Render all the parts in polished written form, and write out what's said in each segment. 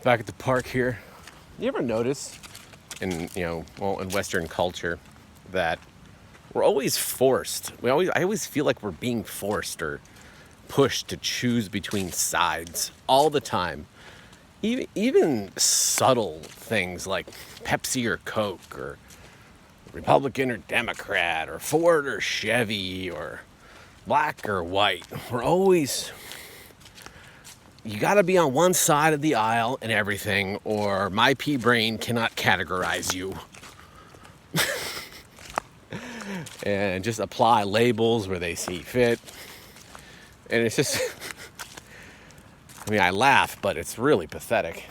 back at the park here. You ever notice in Western culture that we're always forced? I always feel like we're being forced or pushed to choose between sides all the time. Even subtle things like Pepsi or Coke, or Republican or Democrat, or Ford or Chevy, or black or white. You got to be on one side of the aisle and everything, or my pea brain cannot categorize you. And just apply labels where they see fit. And it's just, I laugh, but it's really pathetic.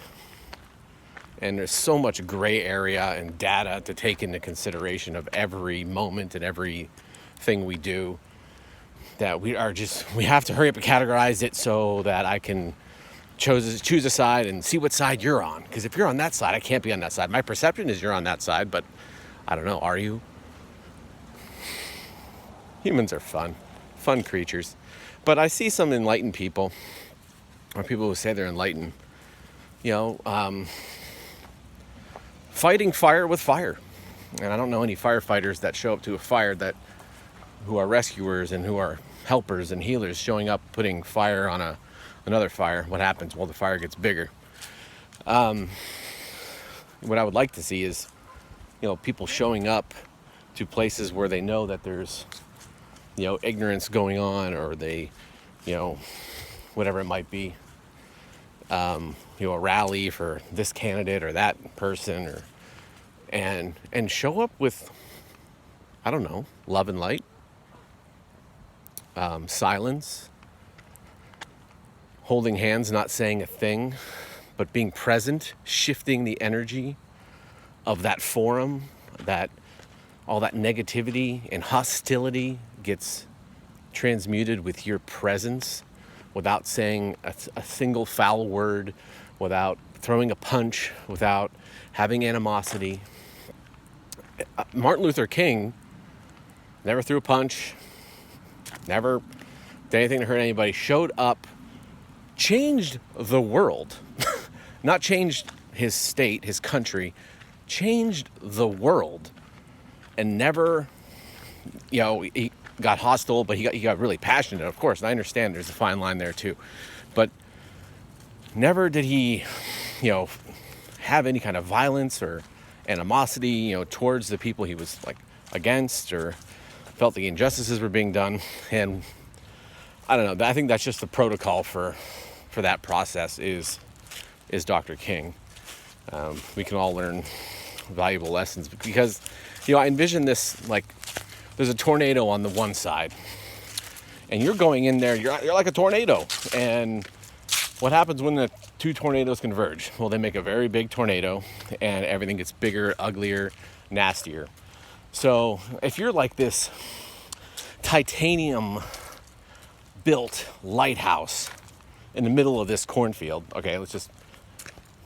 And there's so much gray area and data to take into consideration of every moment and everything we do, that we have to hurry up and categorize it so that I can choose a side and see what side you're on. Because if you're on that side, I can't be on that side. My perception is you're on that side, but I don't know, are you? Humans are fun creatures. But I see some enlightened people, or people who say they're enlightened, fighting fire with fire. And I don't know any firefighters that show up to a fire who are rescuers and who are helpers and healers showing up, putting fire on another fire. What happens? Well, the fire gets bigger. What I would like to see is, people showing up to places where they know that there's, ignorance going on, or they, whatever it might be, a rally for this candidate or that person, and show up with, I don't know, love and light, silence, holding hands, not saying a thing, but being present, shifting the energy of that forum, that all that negativity and hostility gets transmuted with your presence, without saying a single foul word, without throwing a punch, without having animosity. Martin Luther King never threw a punch, never did anything to hurt anybody, showed up, changed the world, not changed his state, his country, changed the world, and never, he got hostile, but he got really passionate, of course, and I understand there's a fine line there too, but never did he, have any kind of violence or animosity, towards the people he was against, or felt the injustices were being done. And I don't know, I think that's just the protocol for that process is Dr. King. We can all learn valuable lessons, because I envision this there's a tornado on the one side, and you're going in there, you're like a tornado, and what happens when the two tornadoes converge? Well, they make a very big tornado, and everything gets bigger, uglier, nastier. So if you're like this titanium built lighthouse in the middle of this cornfield, okay, let's just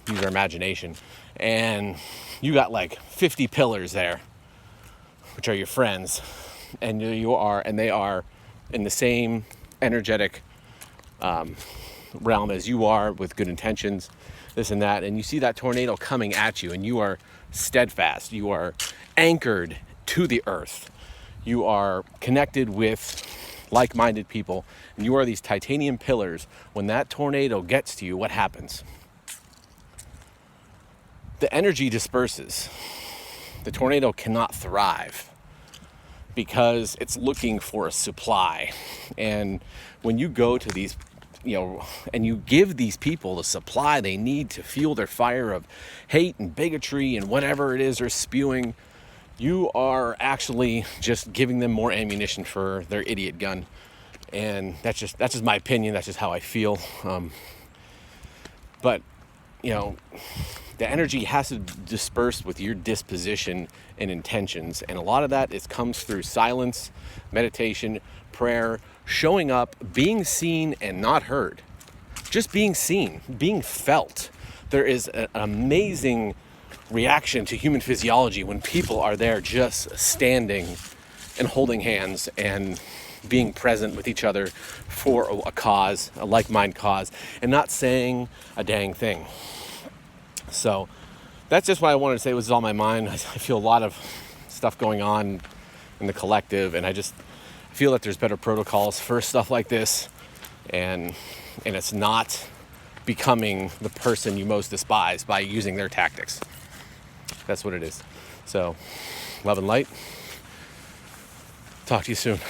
use our imagination, and you got 50 pillars there, which are your friends, and they are in the same energetic realm as you are, with good intentions, this and that, and you see that tornado coming at you, and you are steadfast, you are anchored to the earth, you are connected with like-minded people, and you are these titanium pillars. When that tornado gets to you, what happens? The energy disperses. The tornado cannot thrive because it's looking for a supply. And when you go to these, and you give these people the supply they need to fuel their fire of hate and bigotry and whatever it is they're spewing, you are actually just giving them more ammunition for their idiot gun. And that's just my opinion. That's just how I feel. But the energy has to disperse with your disposition and intentions. And a lot of that comes through silence, meditation, prayer, showing up, being seen and not heard. Just being seen, being felt. There is an amazing reaction to human physiology when people are there just standing and holding hands and being present with each other for a cause, a like-minded cause, and not saying a dang thing. So that's just what I wanted to say was on my mind. I feel a lot of stuff going on in the collective, and I just feel that there's better protocols for stuff like this, and it's not becoming the person you most despise by using their tactics. That's what it is. So, love and light. Talk to you soon.